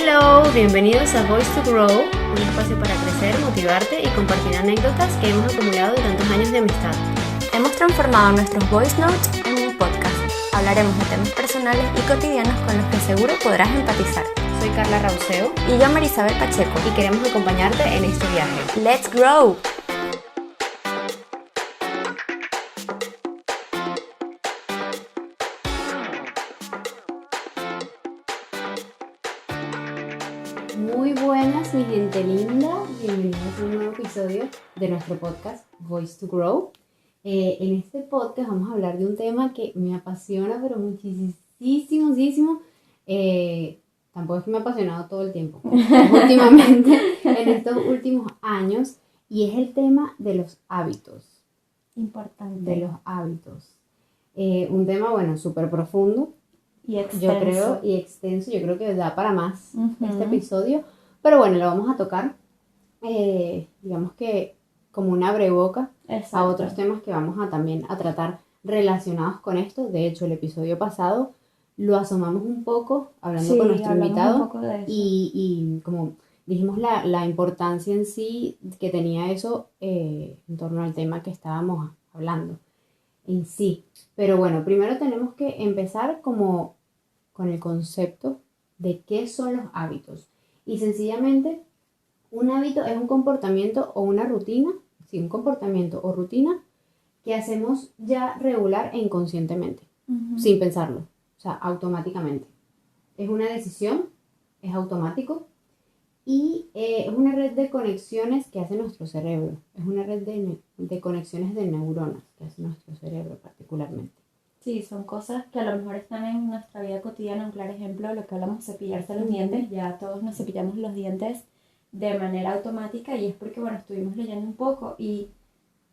Hello, bienvenidos a Voice to Grow, un espacio para crecer, motivarte y compartir anécdotas que hemos acumulado de tantos años de amistad. Hemos transformado nuestros voice notes en un podcast. Hablaremos de temas personales y cotidianos con los que seguro podrás empatizar. Soy Carla Rauseo Y yo, Marisabel Pacheco. y queremos acompañarte en este viaje. ¡Let's grow! Muy buenas, mi gente linda. Bienvenidos a un nuevo episodio de nuestro podcast Voice to Grow. En este podcast vamos a hablar de un tema que me apasiona, pero muchísimo. Tampoco es que me ha apasionado todo el tiempo, últimamente, en estos últimos años, y es el tema de los hábitos. Importante. De los hábitos. Un tema, bueno, súper profundo. Y extenso. Yo creo, y extenso, yo creo que da para más Ujú. este episodio, pero bueno, lo vamos a tocar, digamos que como una abreboca Exacto. a otros temas que vamos a también a tratar relacionados con esto. De hecho, el episodio pasado lo asomamos un poco, hablando Sí, con nuestro hablamos invitado, un poco de eso. y como dijimos la importancia en sí que tenía eso en torno al tema que estábamos hablando en sí. Pero bueno, primero tenemos que empezar como con el concepto de qué son los hábitos. Y sencillamente, un hábito es un comportamiento o una rutina, sí, un comportamiento o rutina que hacemos ya regular e inconscientemente, Ujú. sin pensarlo, o sea, automáticamente. Es una decisión, es automático y es una red de conexiones que hace nuestro cerebro. Es una red de conexiones de neuronas que hace nuestro cerebro particularmente. Sí, son cosas que a lo mejor están en nuestra vida cotidiana. Un claro ejemplo, lo que hablamos de cepillarse los dientes. Ya todos nos cepillamos los dientes de manera automática, y es porque, bueno, estuvimos leyendo un poco, y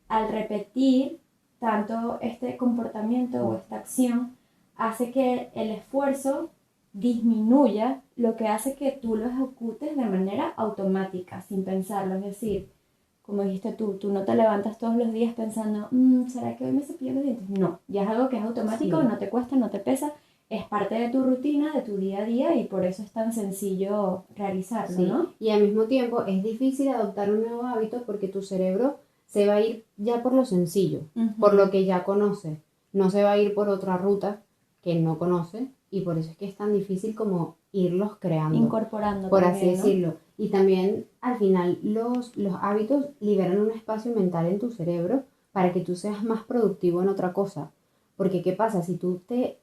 al repetir tanto este comportamiento o esta acción hace que el esfuerzo disminuya, lo que hace que tú lo ejecutes de manera automática, sin pensarlo. Es decir, como dijiste tú no te levantas todos los días pensando, ¿será que hoy me cepillo los dientes? No, ya es algo que es automático, Sí. no te cuesta, no te pesa, es parte de tu rutina, de tu día a día, y por eso es tan sencillo realizarlo, Sí, ¿no? y al mismo tiempo es difícil adoptar un nuevo hábito porque tu cerebro se va a ir ya por lo sencillo, Ujú. por lo que ya conoce. No se va a ir por otra ruta que no conoce, y por eso es que es tan difícil como irlos creando, Incorporando por también, así ¿no? decirlo. Y también al final los hábitos liberan un espacio mental en tu cerebro para que tú seas más productivo en otra cosa. Porque ¿qué pasa? Si tú te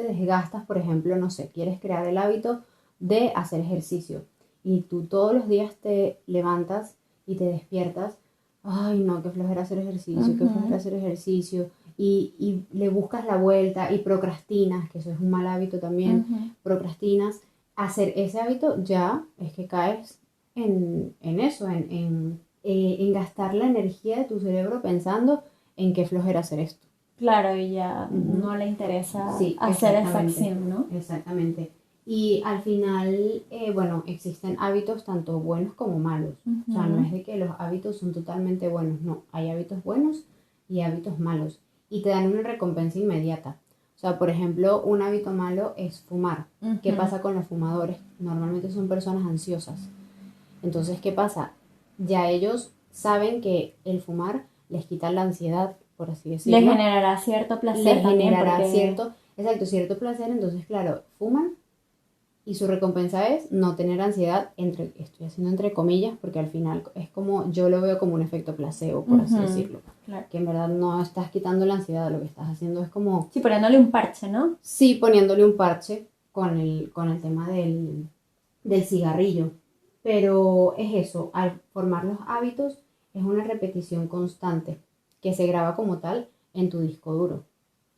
desgastas, por ejemplo, no sé, quieres crear el hábito de hacer ejercicio y tú todos los días te levantas y te despiertas, ay no, qué flojera hacer ejercicio, qué Ujú. flojera hacer ejercicio, y le buscas la vuelta y procrastinas, que eso es un mal hábito también, Ujú. procrastinas, hacer ese hábito ya es que caes en eso, en gastar la energía de tu cerebro pensando en qué flojera hacer esto. Claro, y ya Ujú. no le interesa Sí, hacer esa exactamente. acción, ¿no? Exactamente. Y al final, bueno, existen hábitos tanto buenos como malos. O sea, no Ujú. es de que los hábitos son totalmente buenos, no. Hay hábitos buenos y hábitos malos. Y te dan una recompensa inmediata. O sea, por ejemplo, un hábito malo es fumar. ¿Qué Ujú. pasa con los fumadores? Normalmente son personas ansiosas. Entonces, ¿qué pasa? Ya ellos saben que el fumar les quita la ansiedad, por así decirlo. Le generará cierto placer Les también, generará porque cierto placer. Entonces, claro, fuman y su recompensa es no tener ansiedad, estoy haciendo entre comillas, porque al final es como, yo lo veo como un efecto placebo, por así Ujú. decirlo. Claro. Que en verdad no estás quitando la ansiedad, lo que estás haciendo es como, Sí, poniéndole un parche, ¿no? sí, poniéndole un parche con el tema del cigarrillo. Pero es eso, al formar los hábitos es una repetición constante que se graba como tal en tu disco duro.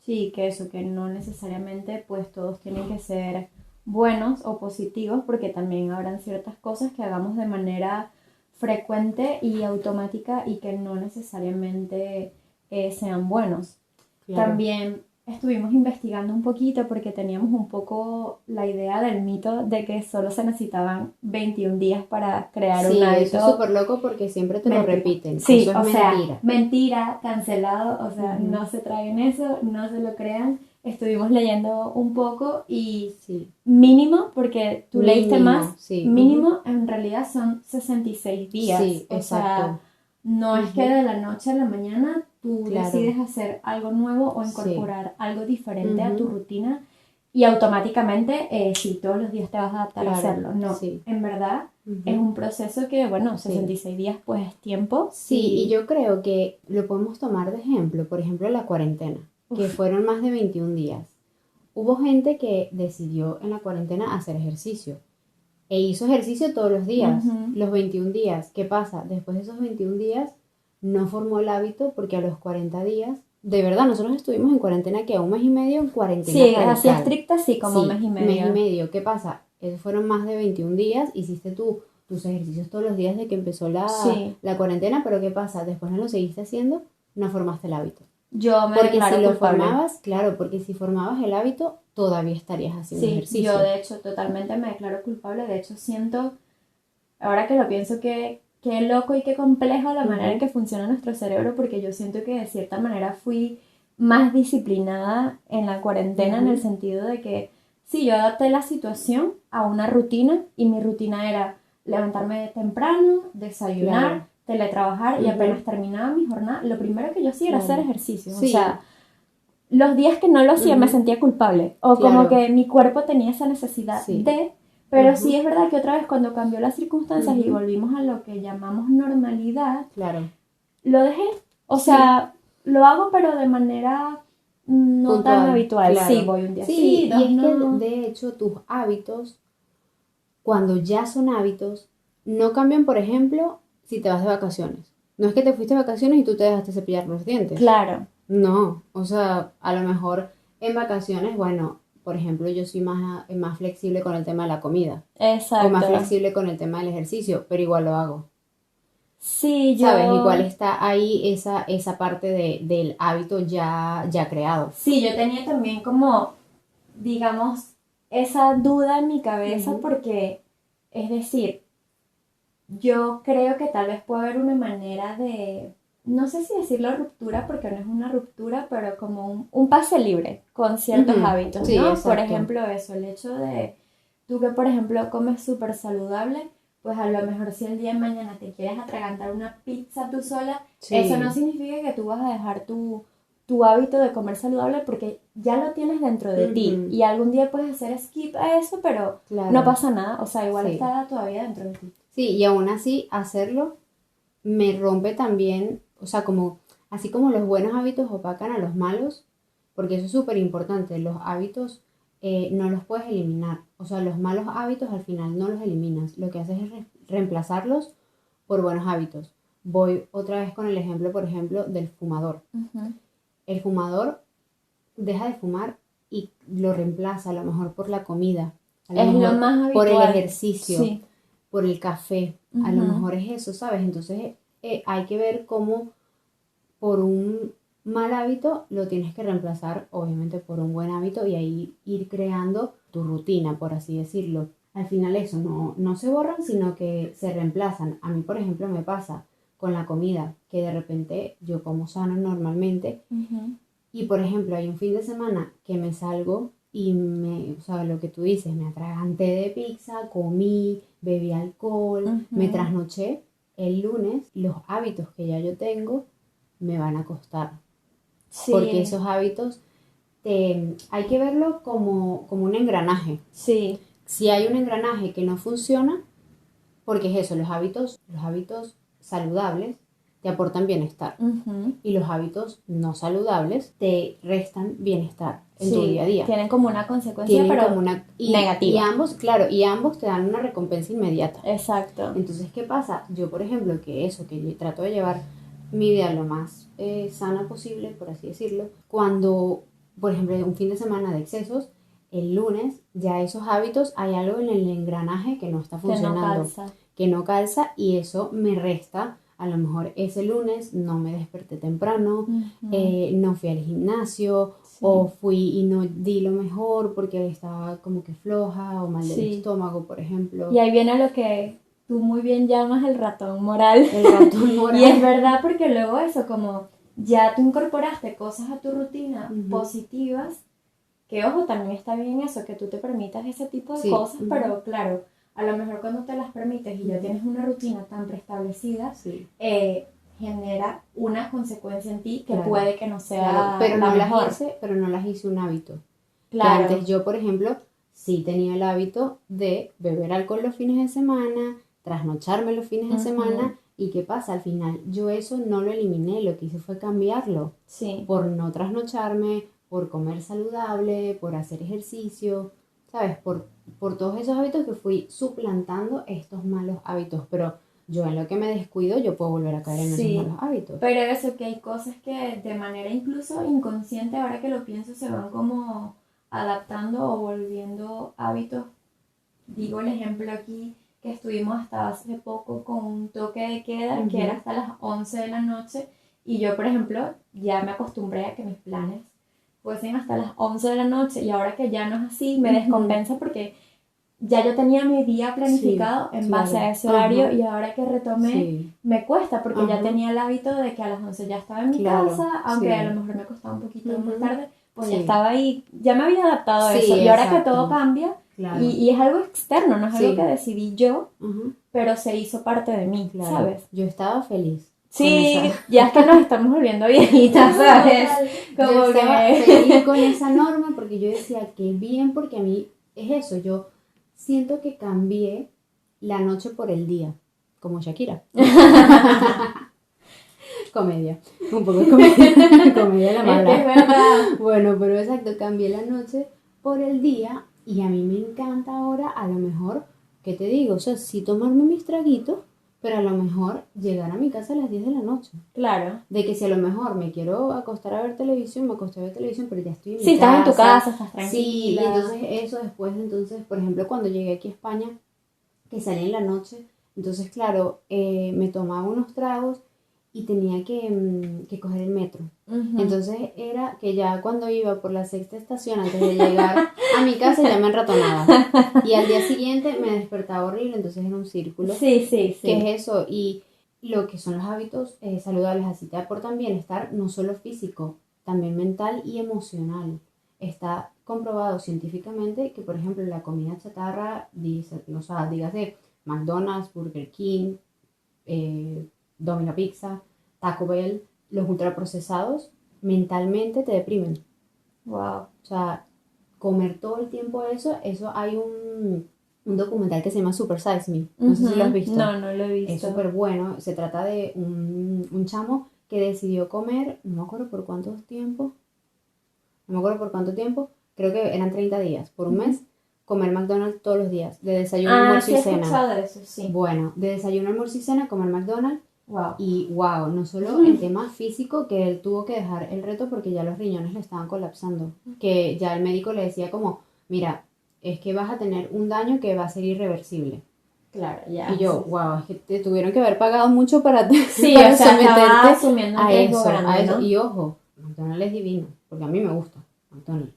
Sí, que eso, que no necesariamente pues todos tienen que ser buenos o positivos, porque también habrán ciertas cosas que hagamos de manera frecuente y automática y que no necesariamente sean buenos. Claro. También estuvimos investigando un poquito porque teníamos un poco la idea del mito de que solo se necesitaban 21 días para crear Sí, un eso hábito. es súper loco porque siempre te lo Mentira. repiten. Sí, Eso es o sea, mentira. mentira, cancelado, o sea, Ujú. no se traguen eso, no se lo crean. estuvimos leyendo un poco y Sí. mínimo, porque tú leíste Mínimo, más, sí. mínimo en realidad son 66 días. Sí, o exacto. sea, no es que de la noche a la mañana tú Claro. decides hacer algo nuevo o Sí. incorporar algo diferente a tu Ujú. rutina y automáticamente, sí, todos los días te vas a adaptar a Claro, hacerlo. No, sí. en verdad Ujú. es un proceso que, bueno, Sí. 66 días pues es tiempo. Sí, y yo creo que lo podemos tomar de ejemplo, por ejemplo, la cuarentena, que Uf. fueron más de 21 días. Hubo gente que decidió en la cuarentena hacer ejercicio e hizo ejercicio todos los días, Ujú. los 21 días. ¿Qué pasa? Después de esos 21 días no formó el hábito porque a los 40 días, de verdad, nosotros estuvimos en cuarentena que un mes y medio en cuarentena Sí, así radical. estricta, sí, como Sí, mes y mes y medio. medio. ¿Qué pasa? Esos fueron más de 21 días, hiciste tus ejercicios todos los días de que empezó Sí, la cuarentena, pero ¿qué pasa? Después no lo seguiste haciendo, no formaste el hábito. yo me Porque si declaro lo culpable. formabas, claro, porque si formabas el hábito, todavía estarías haciendo Sí, ejercicio. yo de hecho totalmente me declaro culpable. De hecho siento, ahora que lo pienso, que qué loco y qué complejo la manera en Ujú. que funciona nuestro cerebro, porque yo siento que de cierta manera fui más disciplinada en la cuarentena en el Ujú. sentido de que sí, yo adapté la situación a una rutina y mi rutina era levantarme temprano, desayunar, Claro. teletrabajar y Ujú. apenas terminaba mi jornada, lo primero que yo hacía era hacer Claro. ejercicio. O Sí. sea, los días que no lo hacía me Ujú. sentía culpable o como Claro. que mi cuerpo tenía esa necesidad Sí. de, pero Ujú. sí es verdad que otra vez cuando cambió las circunstancias y Ujú. volvimos a lo que llamamos normalidad, Claro. lo dejé. O Sí. sea, lo hago pero de manera no tan Puntual. habitual. Sí, Claro. voy un día Sí, sí, y dos es que no. de hecho tus hábitos, cuando ya son hábitos, no cambian, por ejemplo, si te vas de vacaciones. No es que te fuiste de vacaciones y tú te dejaste cepillar los dientes. Claro, No, o sea, a lo mejor en vacaciones, bueno, por ejemplo, yo soy más flexible con el tema de la comida o más exacto. flexible con el tema del ejercicio, pero igual lo hago. Sí, ¿Sabes? Igual yo está ahí esa parte del hábito ya creado. sí, yo tenía también como, digamos, esa duda en mi cabeza Ujú. porque, es decir, yo creo que tal vez puede haber una manera de, no sé si decirlo ruptura, porque no es una ruptura, pero como un pase libre con ciertos Ujú. hábitos, Sí, ¿no? Por exacto. ejemplo, eso, el hecho de tú que, por ejemplo, comes súper saludable, pues a lo mejor si el día de mañana te quieres atragantar una pizza tú sola, eso no Sí. significa que tú vas a dejar tu hábito de comer saludable porque ya lo tienes dentro de ti Ujú. y algún día puedes hacer skip a eso, pero no Claro. pasa nada, o sea, igual Sí. está todavía dentro de ti. Sí, y aún así hacerlo me rompe también, o sea, como así como los buenos hábitos opacan a los malos, porque eso es súper importante, los hábitos no los puedes eliminar, o sea, los malos hábitos al final no los eliminas, lo que haces es reemplazarlos por buenos hábitos. Voy otra vez con el ejemplo, por ejemplo, del fumador. Ujú. El fumador deja de fumar y lo reemplaza a lo mejor por la comida, a lo Es lo mejor más por el habitual. ejercicio, Sí. por el café, a lo Ujú. mejor es eso, ¿sabes? Entonces hay que ver cómo por un mal hábito lo tienes que reemplazar obviamente por un buen hábito y ahí ir creando tu rutina, por así decirlo. Al final eso no se borran, sino que se reemplazan. A mí, por ejemplo, me pasa con la comida, que de repente yo como sano normalmente Ujú. y, por ejemplo, hay un fin de semana que me salgo y o sea, lo que tú dices, me atraganté de pizza, comí, bebí alcohol, me Ujú. trasnoché. El lunes, los hábitos que ya yo tengo me van a costar. Porque Sí, esos hábitos hay que verlo como un engranaje. sí. Si hay un engranaje que no funciona, porque es eso, los hábitos saludables te aportan bienestar Ujú. y los hábitos no saludables te restan bienestar en tu día Sí, a día. tienen como una consecuencia, Tienen como pero una... Y negativa. ambos, claro, y ambos te dan una recompensa inmediata. Exacto. Entonces, ¿qué pasa? Yo, por ejemplo, que yo trato de llevar mi vida lo más sana posible, por así decirlo, cuando, por ejemplo, un fin de semana de excesos, el lunes ya esos hábitos, hay algo en el engranaje que no está Que no funcionando, calza. que no calza y eso me resta. A lo mejor ese lunes no me desperté temprano, Ujú. no fui al gimnasio o Sí, fui y no di lo mejor porque estaba como que floja o mal del sí. estómago, por ejemplo. Y ahí viene lo que tú muy bien llamas el ratón moral. El ratón Y es moral. verdad porque luego eso, como ya tú incorporaste cosas a tu rutina Ujú. positivas, Que ojo, también está bien eso, que tú te permitas ese tipo de Sí. cosas, Ujú. pero claro, a lo mejor cuando te las permites y ya Ujú. tienes una rutina tan preestablecida, Sí. genera una consecuencia en ti que Claro. puede que no sea Claro, pero la no mejor. las hice un hábito. Que Claro. antes yo, por ejemplo, sí tenía el hábito de beber alcohol los fines de semana, trasnocharme los fines de Ujú. semana, y ¿qué pasa? Al final yo eso no lo eliminé, lo que hice fue cambiarlo Sí. por no trasnocharme, por comer saludable, por hacer ejercicio, ¿sabes? Por todos esos hábitos que fui suplantando estos malos hábitos, pero yo en lo que me descuido yo puedo volver a caer en esos Sí, malos hábitos. pero eso que hay cosas que de manera incluso inconsciente, ahora que lo pienso, se van como adaptando o volviendo hábitos. Digo el ejemplo aquí que estuvimos hasta hace poco con un toque de queda que Ujú. era hasta las 11 de la noche y yo, por ejemplo, ya me acostumbré a que mis planes fuesen hasta las 11 de la noche y ahora que ya no es así, me Ujú. descompensa porque ya yo tenía mi día planificado Sí, en base claro. a ese horario Ajá. y ahora que retomé Sí, me cuesta porque ya ajá, tenía el hábito de que a las 11 ya estaba en mi claro, casa, aunque a lo sí. mejor me costaba un poquito más Ujú. tarde, pues ya Sí, estaba ahí, ya me había adaptado a eso sí, y ahora que todo exacto, cambia claro. y es algo externo, no es algo que Sí, decidí yo, ajá, pero se hizo parte de mí, claro. ¿sabes? Yo estaba feliz con esa. Sí, ya es que nos estamos volviendo viejitas, ¿sabes? Total. Yo Como estaba que... feliz con esa norma porque yo decía que bien, porque a mí es eso, yo siento que cambié la noche por el día, como Shakira. Comedia, un poco de comedia, comedia la Es que es mala. verdad. Bueno, pero exacto, cambié la noche por el día y a mí me encanta ahora, a lo mejor, ¿qué te digo? O sea, sí tomarme mis traguitos, pero a lo mejor llegar a mi casa a las 10 de la noche. Claro. De que si a lo mejor me quiero acostar a ver televisión, me acosté a ver televisión, pero ya estoy en mi Sí, estás en tu casa. casa, estás Sí, y tranquila. entonces eso después, entonces, por ejemplo, cuando llegué aquí a España, que salí en la noche, entonces, claro, me tomaba unos tragos y tenía que coger el metro. Ujú. Entonces era que ya cuando iba por la sexta estación, antes de llegar a mi casa, ya me enratonaba. Y al día siguiente me despertaba horrible, entonces era un círculo. Sí, sí, ¿Qué sí. es eso? Y lo que son los hábitos saludables, así te aportan bienestar no solo físico, también mental y emocional. Está comprobado científicamente que, por ejemplo, la comida chatarra, dice, o sea, dígase McDonald's, Burger King, eh, Domino Pizza, Taco Bell, los ultraprocesados, mentalmente te deprimen. Wow. O sea, comer todo el tiempo eso hay un documental que se llama Super Size Me. No sé si lo has visto. No, no lo he Es visto. súper bueno. Se trata de un chamo que decidió comer, no me acuerdo por cuánto tiempo, creo que eran 30 días, por un mes, comer McDonald's todos los días, de desayuno, almuerzo Sí y he cena. escuchado de eso, sí. Bueno, de desayuno, almuerzo y cena, comer McDonald's. Wow. Y wow, no solo en tema físico, que él tuvo que dejar el reto porque ya los riñones le estaban colapsando. Que ya el médico le decía como, mira, es que vas a tener un daño que va a ser irreversible. Claro, ya. Y yo, Sí. wow, es que te tuvieron que haber pagado mucho para, Sí, para o sea, estaba someterte asumiendo un a riesgo eso, grande, a eso. ¿no? Y ojo, McDonald's es divino, porque a mí me gusta McDonald's.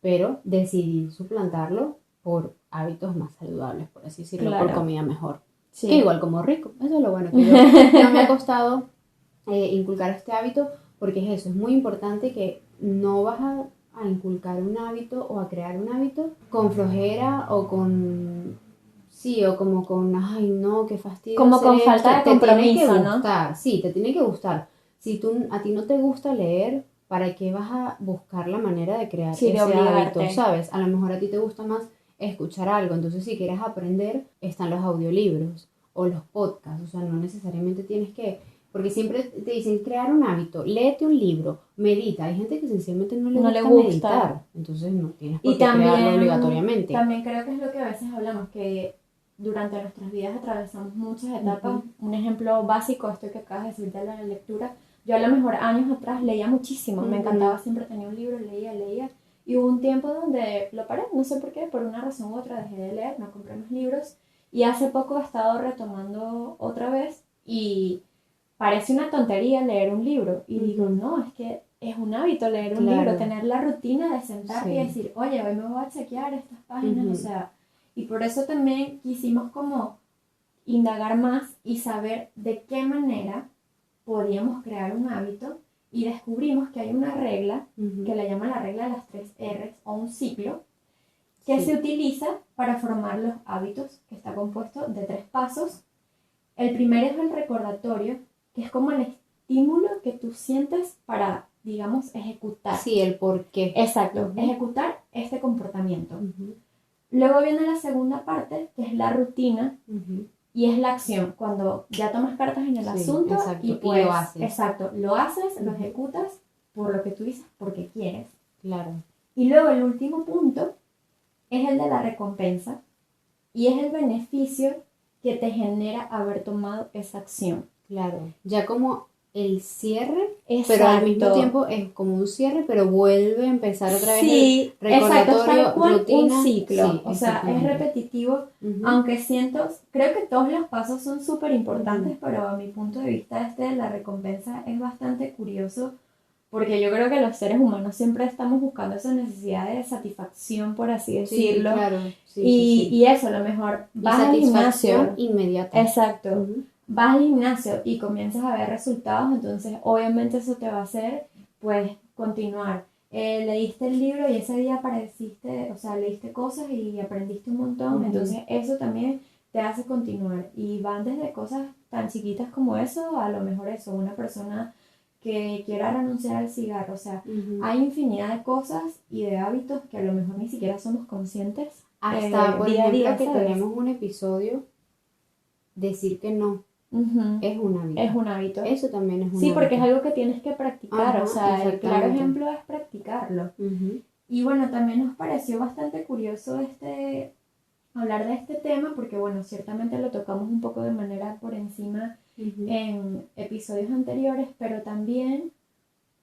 Pero decidí suplantarlo por hábitos más saludables, por así decirlo, por Claro. comida mejor. Sí. Que igual como rico, eso es lo bueno, que yo no me ha costado inculcar este hábito, porque es eso, es muy importante que no vas a inculcar un hábito o a crear un hábito con flojera o con, sí, o como con, ay no, qué fastidio Como hacer con esto. falta de Te tiene que compromiso, ¿no? gustar, sí, te tiene que gustar. Si a ti no te gusta leer, ¿para qué vas a buscar la manera de crear Sí, de ese obligarte. hábito, sabes? A lo mejor a ti te gusta más escuchar algo, entonces si quieres aprender, están los audiolibros o los podcasts, o sea, no necesariamente tienes que, porque siempre te dicen crear un hábito, léete un libro, medita. Hay gente que sencillamente no No le le gusta gusta. meditar, entonces no tienes por Y qué crearlo también obligatoriamente. creo que es lo que a veces hablamos, que durante nuestras vidas atravesamos muchas etapas. Ujú. Un ejemplo básico, esto que acabas de decir de la lectura. Yo a lo mejor años atrás leía muchísimo, me Ujú. encantaba, siempre tenía un libro, leía. Y hubo un tiempo donde lo paré, no sé por qué, por una razón u otra dejé de leer, no compré más libros. Y hace poco he estado retomando otra vez y parece una tontería leer un libro. Y digo, Ujú. no, es que es un hábito leer un Claro. libro, tener la rutina de sentarte y Sí. decir, oye, hoy me voy a chequear estas páginas, Ujú. o sea, y por eso también quisimos como indagar más y saber de qué manera podíamos crear un hábito y descubrimos que hay una regla Ujú. que le llaman la regla de las 3 R's o un ciclo que Sí. se utiliza para formar los hábitos, que está compuesto de 3 pasos. El primero es el recordatorio, que es como el estímulo que tú sientes para, digamos, ejecutar. Sí, el por qué. Exacto, Ujú. ejecutar este comportamiento. Ujú. Luego viene la segunda parte, que es la rutina, Ujú. y es la acción, cuando ya tomas cartas en el Sí, asunto exacto, y y pues, lo haces. exacto, lo haces, lo Ujú. ejecutas por lo que tú dices, porque quieres. Claro. Y luego el último punto es el de la recompensa y es el beneficio que te genera tomado esa acción. Claro, ya como el cierre, Exacto. pero al mismo tiempo es como un cierre, pero vuelve a empezar otra vez Sí, el exacto, es recordatorio, tal cual rutina. un ciclo, Sí, o sea, es exactamente. repetitivo, Ujú. aunque creo que todos los pasos son súper importantes, Ujú. pero a mi punto de vista este de la recompensa es bastante curioso, porque yo creo que los seres humanos siempre estamos buscando esa necesidad de satisfacción, por así Sí, decirlo, claro, sí, sí, sí. y eso, a lo mejor Y vas al satisfacción gimnasio, inmediata. exacto, Ujú. vas al gimnasio y comienzas a ver resultados, entonces obviamente eso te va a hacer, pues, continuar. Leíste el libro y ese día apareciste, o sea, leíste cosas y aprendiste un montón, Ujú. entonces eso también te hace continuar. Y van desde cosas tan chiquitas como eso, a lo mejor eso, una persona que quiera renunciar al cigarro, o sea, Ujú. hay infinidad de cosas y de hábitos que a lo mejor ni siquiera somos conscientes Hasta, por día a ejemplo, día, que ¿sabes? tenemos un episodio, decir que no Ujú. es un hábito. Es un hábito. Eso también es un Sí, porque es hábito. algo que tienes que practicar, Ajá, o sea, el claro exactamente. ejemplo es practicarlo. Ujú. Y bueno, también nos pareció bastante curioso hablar de este tema, porque bueno, ciertamente lo tocamos un poco de manera por encima Ujú. en episodios anteriores, pero también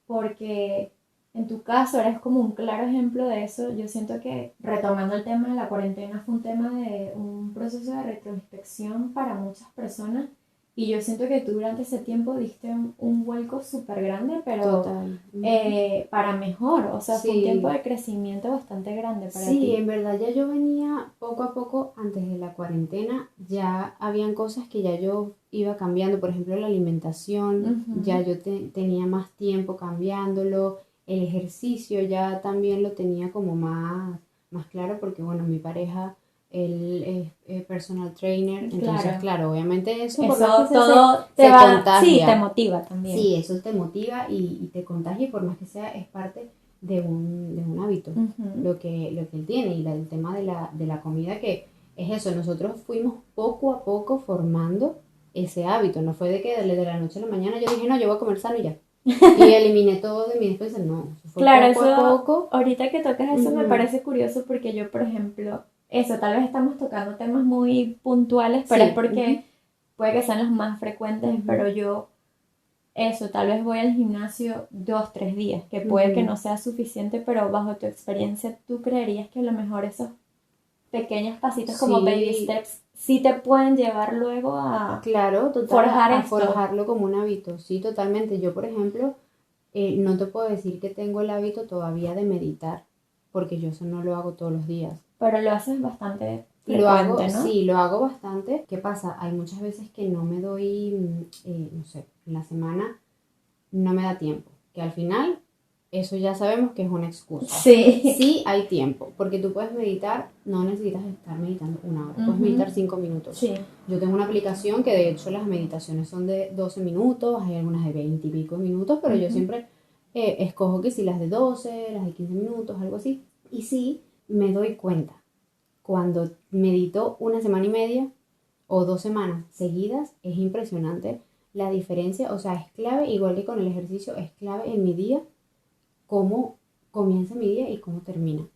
porque en tu caso eres como un claro ejemplo de eso. Yo siento que retomando el tema de la cuarentena fue un tema de un proceso de retroinspección para muchas personas y yo siento que tú durante ese tiempo diste un vuelco súper grande, pero Total. Ujú. para mejor, o sea, fue un tiempo Sí, de crecimiento bastante grande para sí, ti. en verdad ya yo venía poco a poco antes de la cuarentena, ya habían cosas que ya yo iba cambiando, por ejemplo la alimentación, ya Ujú. yo tenía más tiempo cambiándolo, el ejercicio ya también lo tenía como más claro porque bueno, mi pareja, él es personal trainer, entonces Claro, claro, obviamente eso por más que eso sea todo te se va, sí, te contagia. motiva también. Sí, eso te motiva y te contagia y por más que sea es parte de un hábito, Ujú. lo que él tiene y el tema de la comida que es eso, nosotros fuimos poco a poco formando ese hábito, no fue de que de la noche a la mañana yo dije, no, yo voy a comer sano y ya, y eliminé todo de mi despensa, no, eso fue Claro, poco a eso, poco. ahorita que tocas eso me Ujú. parece curioso porque yo, por ejemplo, eso, tal vez estamos tocando temas muy puntuales, pero es Sí, ujú, porque puede que sean los más frecuentes, ujú, pero yo, eso, tal vez voy al gimnasio 2, 3 días, que puede que ujú. no sea suficiente, pero bajo tu experiencia, ¿tú creerías que a lo mejor esos pequeños pasitos como baby Sí, steps sí te pueden llevar luego a claro, total, a, forjar a esto? forjarlo como un hábito, sí, totalmente. Yo, por ejemplo, no te puedo decir que tengo el hábito todavía de meditar, porque yo eso no lo hago todos los días. Pero lo haces bastante Lo hago, frecuente, ¿no? sí, lo hago bastante. ¿Qué pasa? Hay muchas veces que no me doy, no sé, en la semana no me da tiempo. Que al final, eso ya sabemos que es una excusa. Sí. Sí hay tiempo, porque tú puedes meditar, no necesitas estar meditando una hora, puedes meditar Ujú. 5 minutos. Sí. Yo tengo una aplicación que de hecho las meditaciones son de 12 minutos, hay algunas de 20 y pico minutos, pero yo Ujú. siempre escojo que si las de 12, las de 15 minutos, algo así. Y sí, me doy cuenta cuando medito una semana y media o 2 semanas seguidas, es impresionante la diferencia, o sea, es clave, igual que con el ejercicio, es clave en mi día, cómo comienza mi día y cómo termina.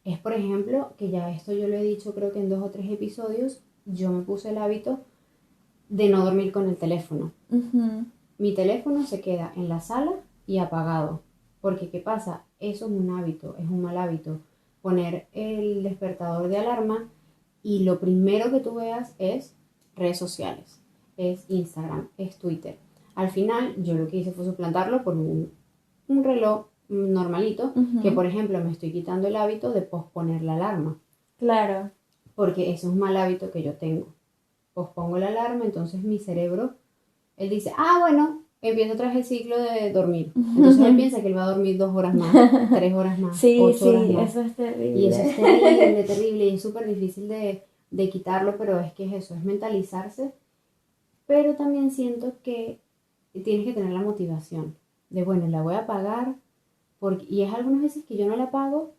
Es, por ejemplo, que ya esto yo lo he dicho creo que en 2 o 3 episodios, yo me puse el hábito de no dormir con el teléfono. Ujú. Mi teléfono se queda en la sala y apagado. Porque, ¿qué pasa? Eso es un hábito, es un mal hábito. Poner el despertador de alarma y lo primero que tú veas es redes sociales, es Instagram, es Twitter. Al final, yo lo que hice fue suplantarlo por un reloj normalito, que Ujú. por ejemplo me estoy quitando el hábito de posponer la alarma, Claro. porque eso es un mal hábito que yo tengo. Pospongo la alarma, entonces mi cerebro, él dice, ah, bueno, empieza otra vez el ciclo de dormir. Entonces él piensa que él va a dormir 2 horas más, 3 horas más, Sí, 8 horas más. eso es terrible. Y eso es terrible, terrible, y es súper difícil de quitarlo, pero es que es eso, es mentalizarse. Pero también siento que tienes que tener la motivación de, bueno, la voy a pagar, y es algunas veces que yo no la pago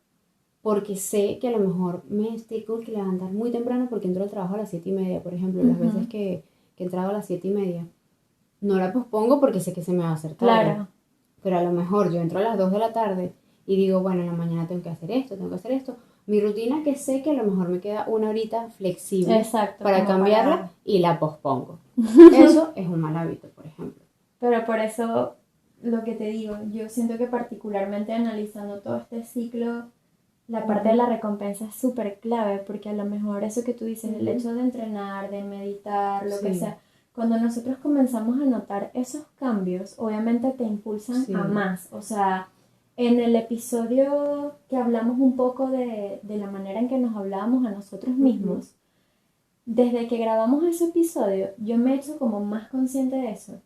porque sé que a lo mejor me tengo que levantar muy temprano porque entro al trabajo a las 7:30, por ejemplo, las veces que he entrado a las 7:30. No la pospongo porque sé que se me va a hacer tarde. Claro. Pero a lo mejor yo entro a las 2 de la tarde y digo, bueno, en la mañana tengo que hacer esto, tengo que hacer esto. Mi rutina que sé que a lo mejor me queda una horita flexible Exacto, para como cambiarla para... y la pospongo. Eso es un mal hábito, por ejemplo. Pero por eso, lo que te digo, yo siento que particularmente analizando todo este ciclo, la parte de la recompensa es súper clave, porque a lo mejor eso que tú dices, el hecho de entrenar, de meditar, lo que Sí, sea, cuando nosotros comenzamos a notar esos cambios, obviamente te impulsan sí. a más. O sea, en el episodio que hablamos un poco de la manera en que nos hablábamos a nosotros mismos, desde que grabamos ese episodio, yo me he hecho como más consciente de eso.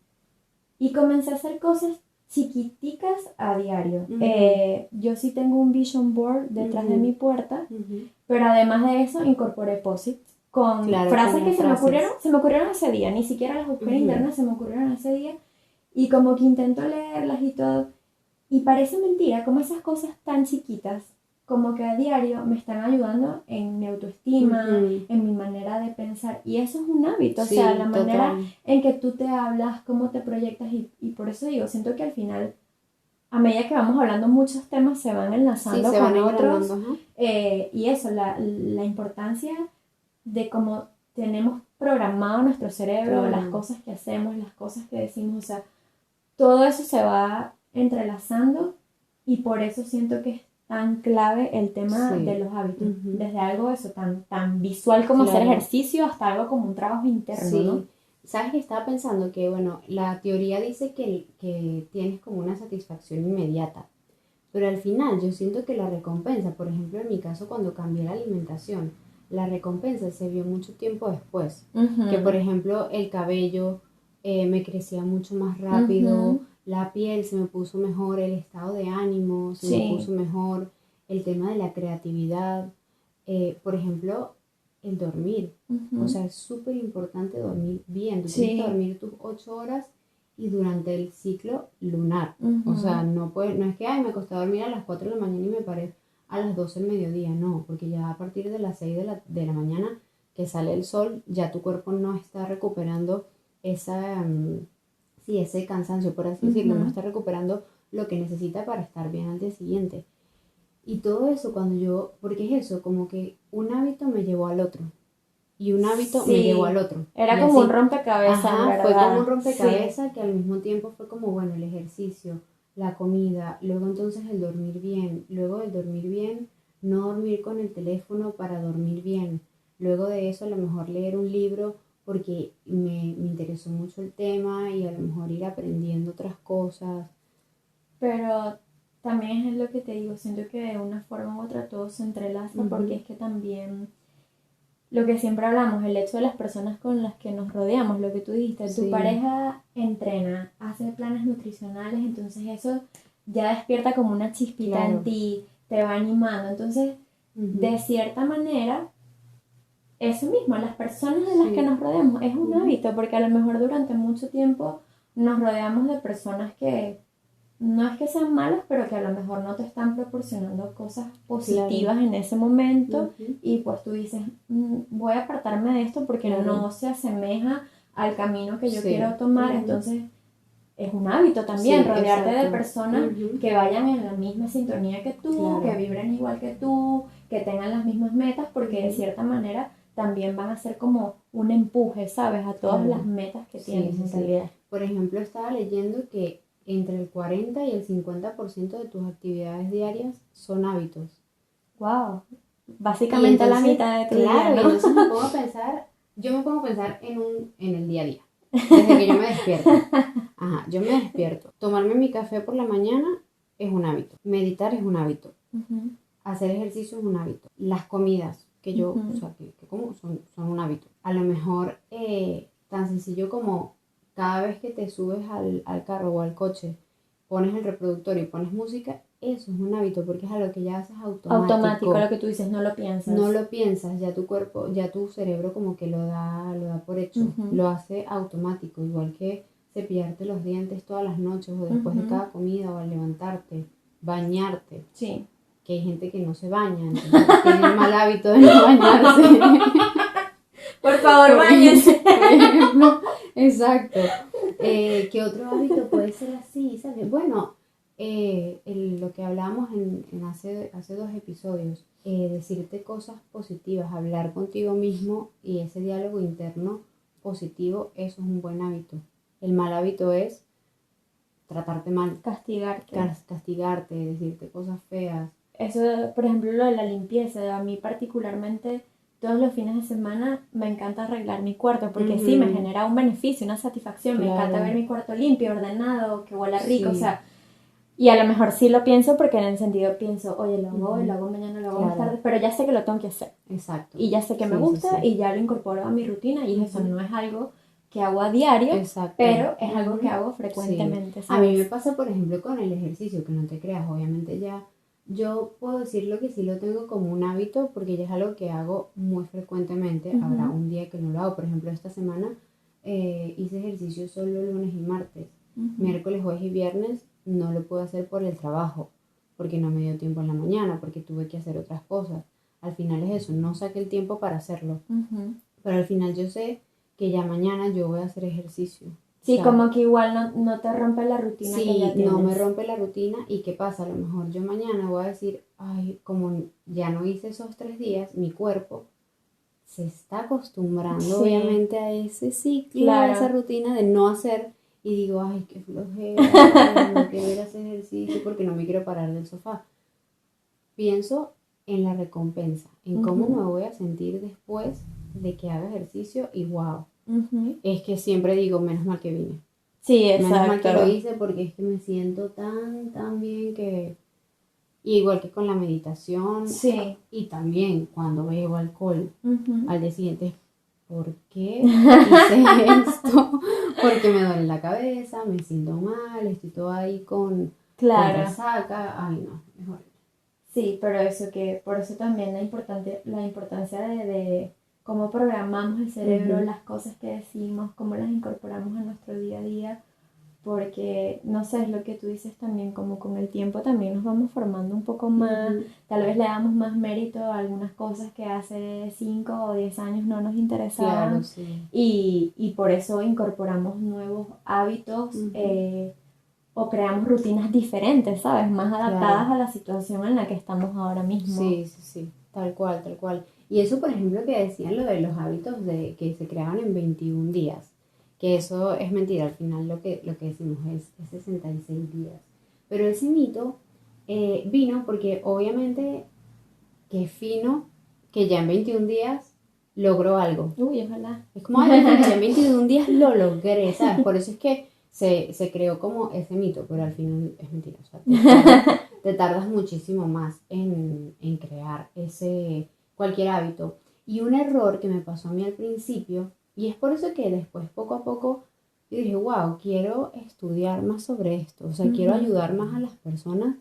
Y comencé a hacer cosas chiquiticas a diario. Yo sí tengo un vision board detrás de mi puerta, pero además de eso incorporé post-its con Claro, frases como que frases. se me ocurrieron ese día, ni siquiera las busqué en internet, se me ocurrieron ese día y como que intento leerlas y todo. Y parece mentira, como esas cosas tan chiquitas, como que a diario me están ayudando en mi autoestima, en mi manera de pensar. Y eso es un hábito, o sea, Sí, la manera total. en que tú te hablas, cómo te proyectas. Y por eso digo, siento que al final, a medida que vamos hablando, muchos temas se van Sí, enlazando se van con otros. engranando, ajá. Y eso, la importancia de cómo tenemos programado nuestro cerebro, las Claro. cosas que hacemos, las cosas que decimos, o sea, todo eso se va entrelazando y por eso siento que es tan clave el tema de Sí. los hábitos. Desde algo eso tan visual como hacer Claro. ejercicio hasta algo como un trabajo interno, ¿no? Sí. ¿Sabes que estaba pensando? Que, bueno, la teoría dice que tienes como una satisfacción inmediata. Pero al final yo siento que la recompensa, por ejemplo en mi caso cuando cambié la alimentación, la recompensa se vio mucho tiempo después. Que por ejemplo el cabello me crecía mucho más rápido, la piel se me puso mejor, el estado de ánimo se me Sí. puso mejor, el tema de la creatividad, por ejemplo el dormir. O sea, es súper importante dormir bien. Tú tienes que Sí. dormir tus 8 horas y durante el ciclo lunar. O sea, no es que ay, me acosté a dormir a las 4 de la mañana y me paré a las 12 del mediodía, no, porque ya a partir de las 6 de la mañana que sale el sol, ya tu cuerpo no está recuperando sí, ese cansancio, por así decirlo, no está recuperando lo que necesita para estar bien al día siguiente. Y todo eso porque es eso, como que un hábito me llevó al otro y un hábito me llevó al Sí. otro. Era Y como un así. rompecabezas, en Ajá, fue como un verdad. Sí. rompecabezas que al mismo tiempo fue como, bueno, el ejercicio, la comida, luego entonces el dormir bien, luego del dormir bien, no dormir con el teléfono para dormir bien. Luego de eso a lo mejor leer un libro porque me interesó mucho el tema y a lo mejor ir aprendiendo otras cosas. Pero también es lo que te digo, siento que de una forma u otra todo se entrelaza porque es que también lo que siempre hablamos, el hecho de las personas con las que nos rodeamos, lo que tú dijiste, tu Sí, pareja entrena, hace planes nutricionales, entonces eso ya despierta como una chispita en claro. ti, te va animando, entonces de cierta manera, eso mismo, las personas de las que Sí. nos rodeamos es un hábito, porque a lo mejor durante mucho tiempo nos rodeamos de personas que no es que sean malas, pero que a lo mejor no te están proporcionando cosas Claro. positivas en ese momento Ujú. y pues tú dices, voy a apartarme de esto porque Claro. no se asemeja al camino que yo quiero Sí. tomar, entonces es un hábito también Sí, rodearte de exacto. personas que vayan en la misma sintonía que tú, que Claro. vibren igual que tú, que tengan las mismas metas, porque de cierta manera también van a ser como un empuje, ¿sabes? A todas las Claro. metas que Sí, tienes sí, en sí. realidad. Por ejemplo, estaba leyendo que entre el 40 y el 50% de tus actividades diarias son hábitos. Wow, Y básicamente la entonces, mitad de tu día, claro, y ¿no? entonces yo me pongo a pensar en el día a día, desde que yo me despierto. Ajá, yo me despierto. Tomarme mi café por la mañana es un hábito. Meditar es un hábito. Hacer ejercicio es un hábito. Las comidas o sea, que como son un hábito. A lo mejor tan sencillo como cada vez que te subes al carro o al coche, pones el reproductor y pones música, eso es un hábito porque es algo que ya haces Automático, lo automático. que tú dices, no lo piensas. No lo piensas, ya tu cuerpo, ya tu cerebro como que lo da por hecho, Ujú, lo hace automático, igual que cepillarte los dientes todas las noches o después de ujú. cada comida o al levantarte, bañarte, Sí. que hay gente que no se baña, entonces tiene el mal hábito de no bañarse. Por favor, báñense. Por ejemplo, exacto. ¿Qué otro hábito puede ser así? ¿Sabes? Bueno, lo que hablábamos en hace 2 episodios, decirte cosas positivas, hablar contigo mismo y ese diálogo interno positivo, eso es un buen hábito. El mal hábito es tratarte mal, Castigarte. castigarte, decirte cosas feas. Eso, por ejemplo, lo de la limpieza, a mí particularmente todos los fines de semana me encanta arreglar mi cuarto porque sí, me Ujú, genera un beneficio, una satisfacción, me encanta ver claro, mi cuarto limpio, ordenado, que huela rico, o sí, sea, y a lo mejor sí lo pienso porque en el sentido pienso, oye, lo hago hoy, lo ujú, hago mañana, lo hago más claro, tarde, pero ya sé que lo tengo que hacer exacto. y ya sé que me Sí, sí, gusta sí. y ya lo incorporo a mi rutina y eso Ujú. no es algo que hago a diario, Exacto. pero es algo que Ujú. hago Sí. frecuentemente, A mí me ¿sabes? pasa, por ejemplo, con el ejercicio, que no te creas, obviamente ya yo puedo decirlo que sí lo tengo como un hábito porque ya es algo que hago muy frecuentemente. Habrá Ujú, un día que no lo hago. Por ejemplo, esta semana hice ejercicio solo lunes y martes. ujú. Miércoles, jueves y viernes no lo puedo hacer por el trabajo, porque no me dio tiempo en la mañana, porque tuve que hacer otras cosas. Al final es eso, no saqué el tiempo para hacerlo. Ujú. Pero al final yo sé que ya mañana yo voy a hacer ejercicio. O Sí, sea, como que igual no te rompe la rutina que si ya no me tienes. rompe la rutina y qué pasa, a lo mejor yo mañana voy a decir, ay, como ya no hice esos 3 días, mi cuerpo se está acostumbrando Sí, obviamente a ese ciclo, a esa claro. rutina de no hacer y digo, ay, qué flojera, no quiero ir a hacer ejercicio porque no me quiero parar del sofá. Pienso en la recompensa, en cómo me Ujú, voy a sentir después de que haga ejercicio y wow, ujú. es que siempre digo, menos mal que vine. Sí, Menos mal que lo exacto. hice porque es que me siento tan bien que... Y igual que con la meditación Sí. y también cuando bebo alcohol Ujú. al día siguiente, ¿por qué hice esto? Porque me duele la cabeza, me siento mal, estoy toda ahí con Claro. resaca. Ay, no, mejor. Sí, pero eso que, por eso también la importancia de cómo programamos el cerebro, Ujú, las cosas que decimos, cómo las incorporamos a nuestro día a día, porque no sé, es lo que tú dices también, como con el tiempo también nos vamos formando un poco más, ujú, tal vez le damos más mérito a algunas cosas que hace 5 o 10 años no nos claro, interesaban sí. y por eso incorporamos nuevos hábitos Ujú, o creamos rutinas diferentes, ¿sabes? Más claro. adaptadas a la situación en la que estamos ahora mismo. Sí, sí, sí, tal cual, tal cual. Y eso, por ejemplo, que decían lo de los hábitos de que se creaban en 21 días, que eso es mentira, al final lo que decimos es 66 días. Pero ese mito vino porque obviamente que fino que ya en 21 días logró algo. Uy, ojalá. Es como, ay, qué fino, ya en 21 días lo logré, ¿sabes? Por eso es que se creó como ese mito, pero al final es mentira. O sea, te tardas muchísimo más en crear cualquier hábito. Y un error que me pasó a mí al principio, y es por eso que después, poco a poco, yo dije, wow, quiero estudiar más sobre esto. O sea, quiero Ujú, ayudar más a las personas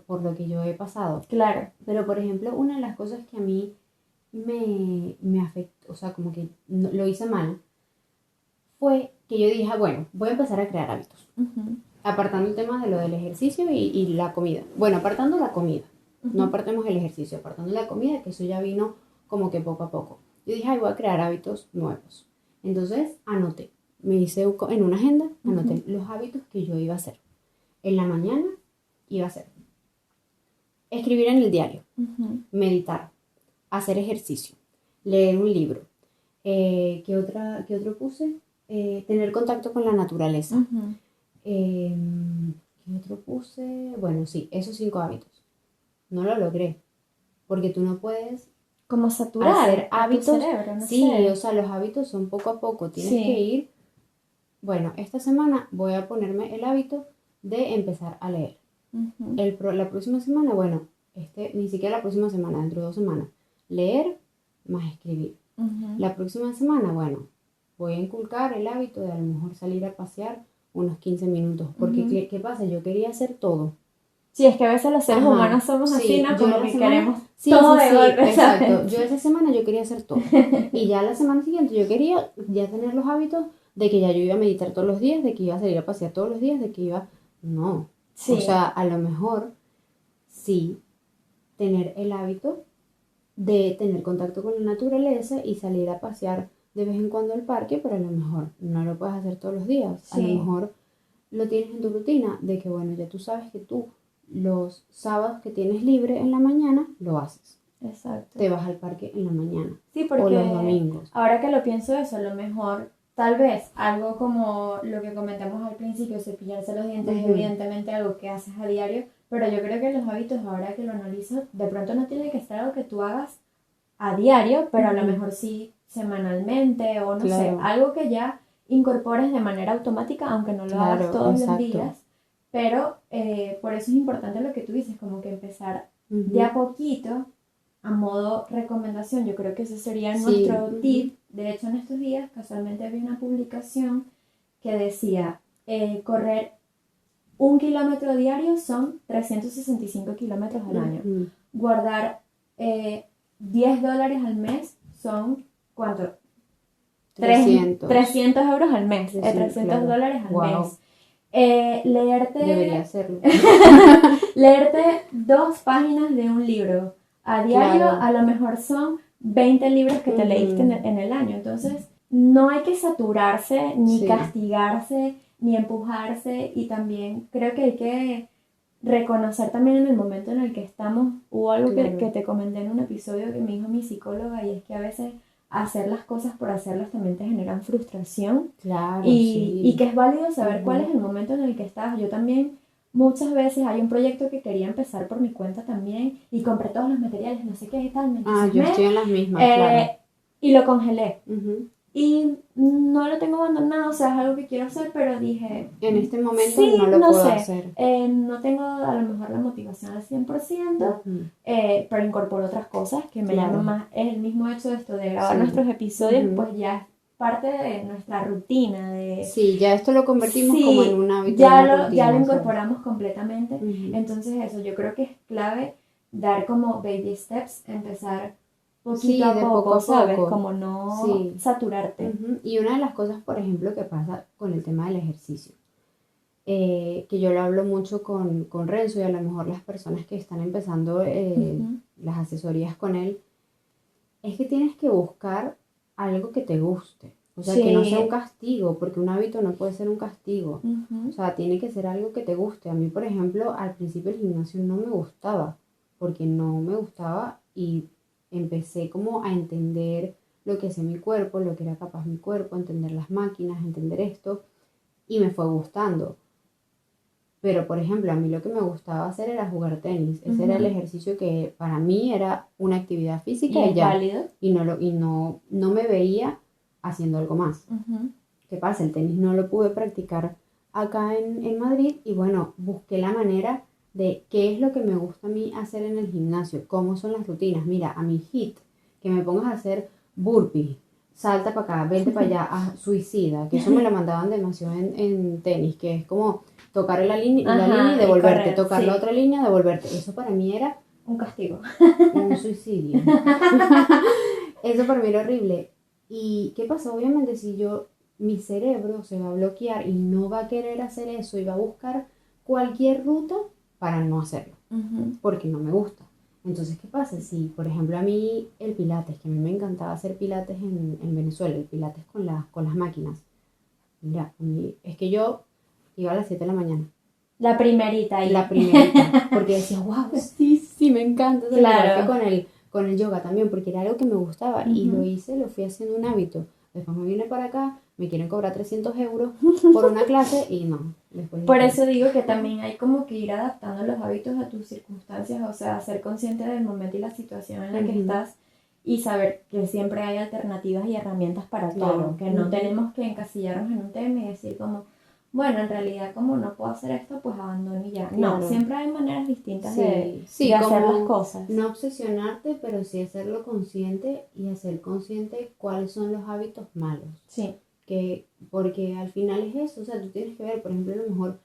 por lo que yo he pasado. claro. Pero, por ejemplo, una de las cosas que a mí me afectó, o sea, como que lo hice mal, fue que yo dije, "Ah, bueno, voy a empezar a crear hábitos. Ujú, Apartando el tema de lo del ejercicio y la comida. Bueno, apartando la comida. No ujú, apartemos el ejercicio, apartando la comida, que eso ya vino como que poco a poco. Yo dije, ay, voy a crear hábitos nuevos. Entonces, anoté. Me hice en una agenda, ujú, anoté los hábitos que yo iba a hacer. En la mañana iba a hacer escribir en el diario, ujú, meditar, hacer ejercicio, leer un libro. ¿Qué otro puse? Tener contacto con la naturaleza. ujú. Eh, ¿Qué otro puse? Bueno, sí, esos 5 hábitos. No lo logré, porque tú no puedes Como saturar hacer a tu hábitos. cerebro, no Sí, o sé. sea, los hábitos son poco a poco. Tienes que Sí. ir. Bueno, esta semana voy a ponerme el hábito de empezar a leer. Ujú, La próxima semana, bueno, ni siquiera la próxima semana, dentro de 2 semanas, leer más escribir. ujú, La próxima semana, bueno, voy a inculcar el hábito de a lo mejor salir a pasear unos 15 minutos. Porque, ¿qué pasa? Yo quería hacer todo. Sí, es que a veces los seres Ajá, humanos somos sí, así, ¿no? yo Como la que semana- queremos Sí, todo sí, de sí, golpe, exacto. ¿sabes? Yo esa semana yo quería hacer todo. Y ya la semana siguiente yo quería ya tener los hábitos de que ya yo iba a meditar todos los días, de que iba a salir a pasear todos los días, de que iba... No. O Sí, sea, a lo mejor sí tener el hábito de tener contacto con la naturaleza y salir a pasear de vez en cuando al parque, pero a lo mejor no lo puedes hacer todos los días. A lo sí, mejor lo tienes en tu rutina de que, bueno, ya tú sabes que tú los sábados que tienes libre en la mañana, lo haces. exacto. Te vas al parque en la mañana. Sí, O los porque domingos. ahora que lo pienso eso, a lo mejor, tal vez, algo como lo que comentamos al principio, cepillarse los dientes, es Ujú. evidentemente algo que haces a diario, pero yo creo que los hábitos, ahora que lo analizo, de pronto no tiene que ser algo que tú hagas a diario, pero a lo Ujú. mejor sí semanalmente o no sé, Claro. algo que ya incorpores de manera automática, aunque no lo hagas Claro, todos los exacto. días, pero por eso es importante lo que tú dices, como que empezar Ujú. de a poquito, a modo recomendación. Yo creo que ese sería Sí, nuestro ujú. tip. De hecho, en estos días casualmente vi una publicación que decía, correr 1 kilómetro diario son 365 kilómetros al año. Ujú. Guardar $10 al mes son, ¿cuánto? 300. 300 euros al mes, 300, 300 claro. dólares al Wow. mes. Leerte, Debería hacerlo. leerte 2 páginas de un libro a diario, Claro. a lo mejor son 20 libros que te Ujú. leíste en el año. Entonces, no hay que saturarse, ni Sí. castigarse, ni empujarse. Y también creo que hay que reconocer también en el momento en el que estamos. Hubo algo Claro. que te comenté en un episodio que me dijo mi psicóloga, y es que a veces hacer las cosas por hacerlas también te generan frustración. Claro, Y sí. que es válido saber Ujú. cuál es el momento en el que estás. Yo también muchas veces hay un proyecto que quería empezar por mi cuenta también y compré todos los materiales, no sé qué y tal, me Ah, yo entusiasmé, estoy en las mismas, claro. y lo congelé. Ujú. Y no lo tengo abandonado, o sea, es algo que quiero hacer, pero dije, En este momento sí, no lo no puedo sé, hacer. no tengo a lo mejor la motivación al 100%, Ujú. pero incorporo otras cosas que me Claro. llaman más. Es el mismo hecho de esto de grabar Sí. nuestros episodios, Ujú. pues ya es parte de nuestra rutina, de... Sí, ya esto lo convertimos Sí, como en un hábito, ya en una lo rutina, ¿sabes? incorporamos completamente. Ujú. Entonces eso, yo creo que es clave dar como baby steps, empezar poquito Sí, a de poco, poco a ¿sabes? poco. Como no Sí. saturarte. Ujú. Y una de las cosas, por ejemplo, que pasa con el tema del ejercicio, que yo lo hablo mucho con Renzo y a lo mejor las personas que están empezando Ujú. las asesorías con él, es que tienes que buscar algo que te guste. O sea, que no sea un Sí. castigo, porque un hábito no puede ser un castigo. O Ujú. sea, tiene que ser algo que te guste. A mí, por ejemplo, al principio el gimnasio no me gustaba, porque no me gustaba y empecé como a entender lo que hacía mi cuerpo, lo que era capaz mi cuerpo, entender las máquinas, entender esto, y me fue gustando. Pero, por ejemplo, a mí lo que me gustaba hacer era jugar tenis. Ese era el Ujú. ejercicio que para mí era una actividad Y física y es ya. válido. Y no me veía haciendo algo más. Ujú. ¿Qué pasa? El tenis no lo pude practicar acá en Madrid y bueno, busqué la manera de qué es lo que me gusta a mí hacer en el gimnasio, cómo son las rutinas. Mira, a mi hit, que me pongas a hacer burpees, salta para acá, vente para allá, suicida, que eso me lo mandaban demasiado en tenis, que es como tocar la línea y Ajá, y devolverte, correr, tocar la sí. otra línea, devolverte. Eso para mí era Un castigo. un suicidio. Eso para mí era horrible. ¿Y qué pasa? Obviamente si mi cerebro se va a bloquear y no va a querer hacer eso y va a buscar cualquier ruta para no hacerlo, Ujú. porque no me gusta. Entonces, ¿qué pasa? Si, por ejemplo, a mí el pilates, que a mí me encantaba hacer pilates en Venezuela, el pilates con las máquinas. Mira, a mí, es que yo iba a las 7 de la mañana. La primerita ahí. La primerita, porque decía, wow, sí, sí, me encanta. Igual que Claro. con el yoga también, porque era algo que me gustaba y Ujú. lo fui haciendo un hábito. Después me vine para acá, me quieren cobrar 300 euros por una clase y no. Después Por dije, eso digo que también hay como que ir adaptando los hábitos a tus circunstancias, o sea, ser consciente del momento y la situación en la que Ujú. estás y saber que siempre hay alternativas y herramientas para Claro. todo, que no Ujú. tenemos que encasillarnos en un tema y decir como, bueno, en realidad como no puedo hacer esto, pues abandono y ya. No, Claro. siempre hay maneras distintas Sí, de hacer como las cosas. no obsesionarte, pero sí hacerlo consciente y hacer consciente cuáles son los hábitos malos. Sí. Porque al final es eso, o sea, tú tienes que ver, por ejemplo, a lo mejor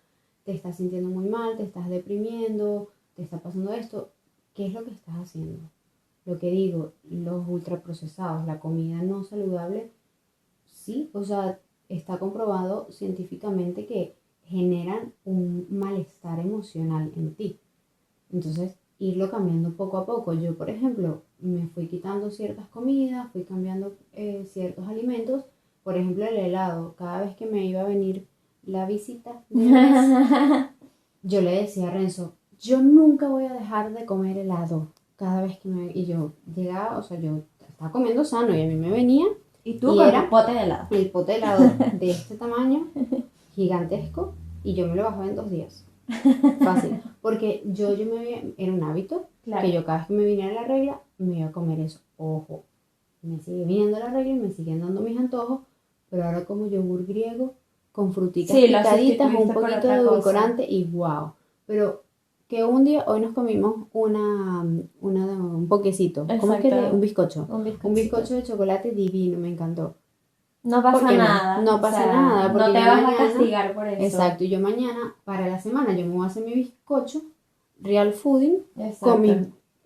te estás sintiendo muy mal, te estás deprimiendo, te está pasando esto, ¿qué es lo que estás haciendo? Lo que digo, los ultraprocesados, la comida no saludable, sí, o sea, está comprobado científicamente que generan un malestar emocional en ti. Entonces, irlo cambiando poco a poco. Yo, por ejemplo, me fui quitando ciertas comidas, fui cambiando ciertos alimentos. Por ejemplo, el helado. Cada vez que me iba a venir la visita de mes, yo le decía a Renzo, yo nunca voy a dejar de comer helado. Cada vez que me... Y yo llegaba, o sea, yo estaba comiendo sano y a mí me venía Y tú y con tu era pote de helado. el pote de helado de este tamaño, gigantesco, y yo me lo bajaba en 2 días. Fácil, porque yo me había, era un hábito Claro. que yo cada vez que me viniera la regla me iba a comer eso. Ojo, me sigue viniendo la regla y me siguen dando mis antojos, pero ahora como yogur griego con fruticas Sí, lo picaditas, un sustituiste por poquito otra de cosa. edulcorante y wow. Pero que un día, hoy nos comimos un poquecito, ¿cómo es que Exacto. un bizcocho? Un Un bizcochito. bizcocho de chocolate divino, me encantó. No pasa ¿Por qué no? nada. No o pasa sea, nada, porque no te yo vas a mañana, castigar por eso. exacto, y yo mañana, para la semana, yo me voy a hacer mi bizcocho real fooding Exacto. con mis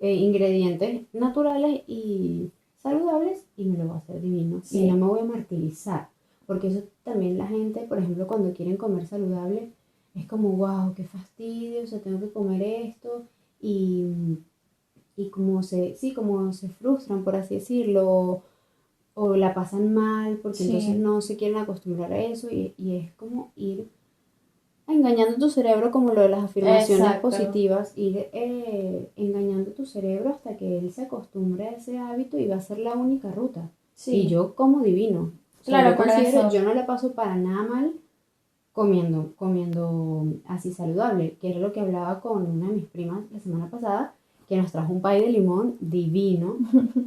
ingredientes naturales y saludables y me lo voy a hacer divino. Sí. Y no me voy a martirizar, porque eso también la gente, por ejemplo, cuando quieren comer saludable, es como, wow, qué fastidio, o sea, tengo que comer esto y como se frustran, por así decirlo, o la pasan mal porque entonces Sí. no se quieren acostumbrar a eso y es como ir engañando tu cerebro como lo de las afirmaciones Exacto. positivas, ir engañando tu cerebro hasta que él se acostumbre a ese hábito y va a ser la única ruta. Sí. Y yo como divino. O sea, Claro, yo por considero, eso. yo no la paso para nada mal comiendo así saludable, que era lo que hablaba con una de mis primas la semana pasada, que nos trajo un pay de limón divino.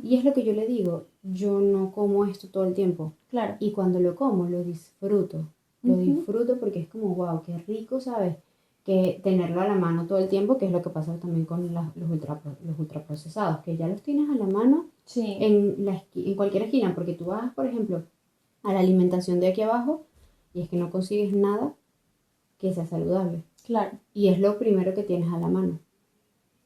Y es lo que yo le digo, yo no como esto todo el tiempo. Claro. Y cuando lo como, lo disfruto. Lo disfruto porque es como, wow, qué rico, ¿sabes? Que tenerlo a la mano todo el tiempo, que es lo que pasa también con los ultraprocesados, que ya los tienes a la mano Sí. en cualquier esquina, porque tú vas, por ejemplo, a la alimentación de aquí abajo y es que no consigues nada que sea saludable. Claro. Y es lo primero que tienes a la mano.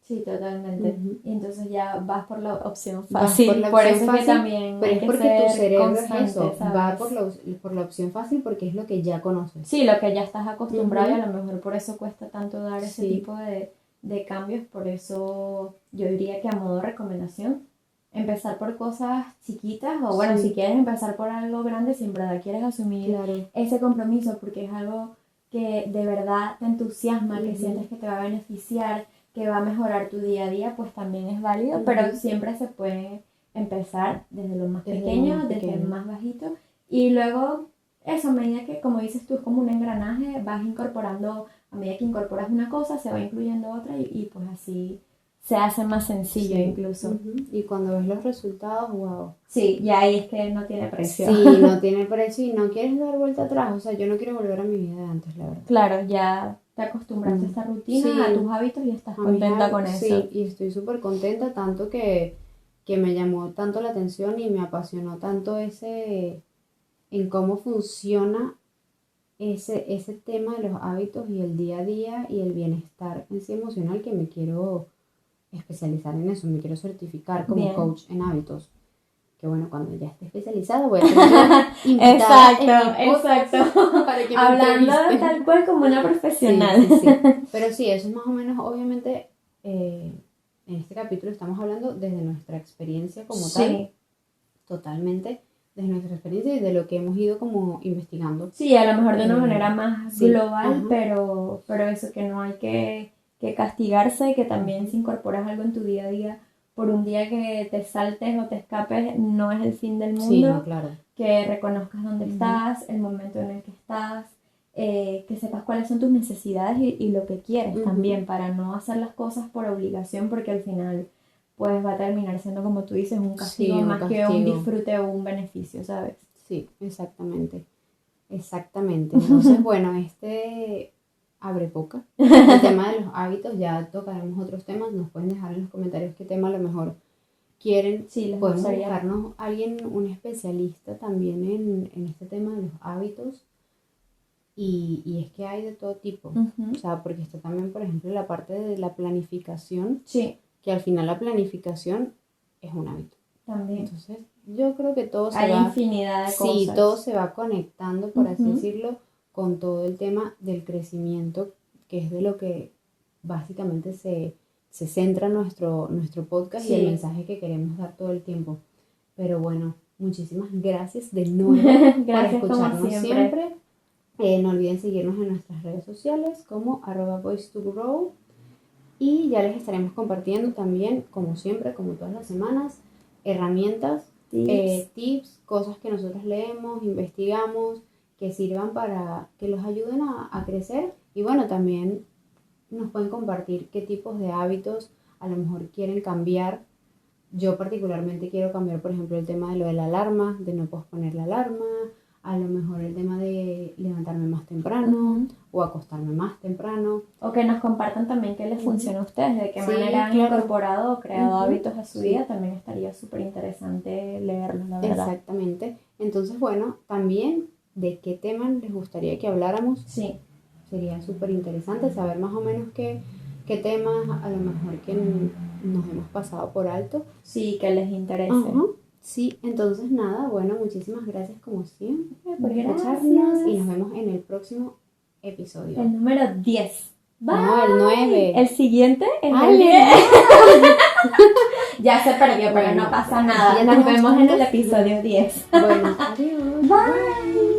Sí, totalmente. Ujú. Y entonces ya vas por la opción Vas fácil. por la Por opción eso es fácil, que también pero hay es que porque tu ser cerebro constante, es eso, ¿sabes? va por la opción fácil porque es lo que ya conoces. Sí, lo que ya estás acostumbrado y Ujú. a lo mejor por eso cuesta tanto dar ese Sí. tipo de cambios. Por eso yo diría que a modo de recomendación, empezar por cosas chiquitas o bueno, Sí. si quieres empezar por algo grande, si en verdad quieres asumir Claro. ese compromiso porque es algo que de verdad te entusiasma, que Ujú. sientes que te va a beneficiar, que va a mejorar tu día a día, pues también es válido, pero Ujú. siempre se puede empezar desde lo más Desde lo pequeño, más desde pequeño. el más bajito y luego eso, a medida que, como dices tú, es como un engranaje, vas incorporando, a medida que incorporas una cosa, se va incluyendo otra y pues así se hace más sencillo Sí. incluso. Ujú. Y cuando ves los resultados, wow. Sí, y ahí es que no tiene precio. Sí, no tiene precio y no quieres dar vuelta atrás. O sea, yo no quiero volver a mi vida de antes, la verdad. Claro, ya te acostumbraste a esta rutina, Sí. a tus hábitos y estás A mis contenta con hábitos, eso. sí, y estoy súper contenta, tanto que me llamó tanto la atención y me apasionó tanto en cómo funciona ese tema de los hábitos y el día a día y el bienestar en sí emocional, que me quiero especializar en eso, me quiero certificar como Bien. coach en hábitos. Que bueno, cuando ya esté especializada voy a ser invitada en mi podcast Exacto. para que me Hablando entrevisten. tal cual como una profesional. Sí, sí, sí. Pero sí, eso es más o menos, obviamente, en este capítulo estamos hablando desde nuestra experiencia como tal, Sí. totalmente desde nuestra experiencia y de lo que hemos ido como investigando. Sí, a lo mejor de una manera más sí, global, ajá. pero eso que no hay que castigarse, que también si incorporas algo en tu día a día, por un día que te saltes o te escapes, no es el fin del mundo. Sí, no, claro. Que reconozcas dónde Ujú. estás, el momento en el que estás, que sepas cuáles son tus necesidades y lo que quieres Ujú. también, para no hacer las cosas por obligación, porque al final pues va a terminar siendo, como tú dices, un castigo Sí, un más que un castigo. disfrute o un beneficio, ¿sabes? Sí, exactamente. Exactamente. Entonces, bueno, abre boca. El tema de los hábitos, ya tocaremos otros temas. Nos pueden dejar en los comentarios qué tema a lo mejor quieren, Sí, les podemos gustaría. buscarnos a alguien, un especialista también en este tema de los hábitos. Y es que hay de todo tipo. Ujú. O sea, porque está también, por ejemplo, la parte de la planificación, Sí, que al final la planificación es un hábito. también. Entonces, yo creo que todo se Hay va, infinidad de sí, cosas. todo se va conectando, por así Ujú. decirlo, con todo el tema del crecimiento, que es de lo que básicamente se centra nuestro podcast y el Sí. mensaje que queremos dar todo el tiempo. Pero bueno, muchísimas gracias de nuevo por Gracias como escucharnos siempre. siempre. No olviden seguirnos en nuestras redes sociales como @boys2grow y ya les estaremos compartiendo también, como siempre, como todas las semanas, herramientas, tips, cosas que nosotros leemos, investigamos, que sirvan para que los ayuden a crecer. Y bueno, también nos pueden compartir qué tipos de hábitos a lo mejor quieren cambiar. Yo particularmente quiero cambiar, por ejemplo, el tema de lo de la alarma, de no posponer la alarma, a lo mejor el tema de levantarme más temprano o acostarme más temprano. O que nos compartan también qué les funciona a ustedes, de qué Sí, manera han claro. incorporado o creado Ujú. hábitos a su Sí. vida. También estaría súper interesante leerlos, la verdad. Exactamente. Entonces, bueno, también de qué tema les gustaría que habláramos. Sí, Sería súper interesante saber más o menos qué temas a lo mejor que nos hemos pasado por alto. sí, que les interese. Ajá. Sí, entonces nada, bueno, muchísimas gracias como siempre por Gracias. escucharnos y nos vemos en el próximo episodio. El número 10. Bye. No, el 9. El siguiente es Ay, el 10. Ya se perdió, pero Bueno, no pasa nada. ya Nos tenemos vemos en el tantos. episodio 10. Bueno, adiós. Bye.